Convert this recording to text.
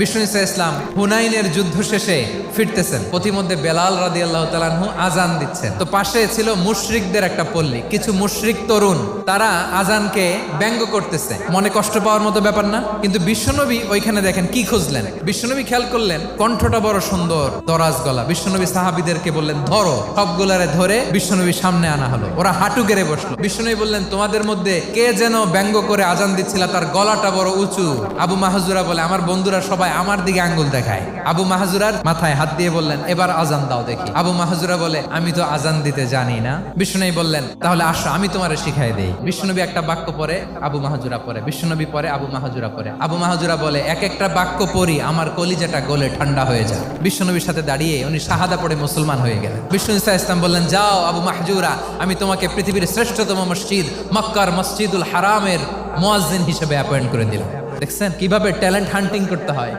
বিষ্ণু ইসা ইসলাম হুনাইনের যুদ্ধ শেষে ফিরতেছেন, পথিমধ্যে বেলাল রাদিয়াল্লাহু তাআলা আনহু আজান দিচ্ছেন। তো পাশে ছিল মুশরিকদের একটা পল্লী, কিছু মুশরিক তরুণ, তারা আজানকে ব্যঙ্গ করতেছে। মনে কষ্ট পাওয়ার মতো ব্যাপার না, কিন্তু বিশ্বনবী ওইখানে দেখেন কি খুঁজলেন। বিশ্বনবী খেয়াল করলেন কণ্ঠটা বড় সুন্দর, দরাজ গলা। বিশ্বনবী সাহাবীদেরকে বললেন ধরো, সবগুলারে ধরে বিশ্বনবী সামনে আনা হলো। ওরা হাঁটু গেড়ে বসলো। বিশ্বনবী বললেন তোমাদের মধ্যে কে যেন ব্যঙ্গ করে আজান দিচ্ছিল, তার গলাটা বড় উঁচু। আবু মাহজুরা বলে আমার বন্ধুরা সবাই আমার দিকে আঙ্গুল দেখায়। আবু মাহজুরার মাথায় হাত দিয়ে বললেন এবার আজান দাও দেখি। আবু মাহজুরা বলে আমি তো আজান দিতে জানি না। বিশ্বনবী বললেন তাহলে আসো আমি তোমারে শিখাই দেই। বিশ্বনবী একটা বাক্য পরে, আবু মাহজুরা পরে, বিশ্বনবী পরে, আবু মাহজুরা পরে। আবু মাহজুরা বলে এক একটা বাক্য পড়ি আমার কলিজাটা গলে ঠান্ডা হয়ে যায়। বিশ্বনবীর সাথে দাঁড়িয়ে উনি শাহাদা পড়ে মুসলমান হয়ে গেলেন। বিষ্ণু ইসা ইসলাম বললেন যাও আবু মাহজুরা, আমি তোমাকে পৃথিবীর শ্রেষ্ঠতম মসজিদ মক্কার মসজিদুল হারামের মুয়াজ্জিন হিসেবে অ্যাপয়েন্ট করে দিলাম। দেখছেন কিভাবে ট্যালেন্ট হান্টিং করতে হয়।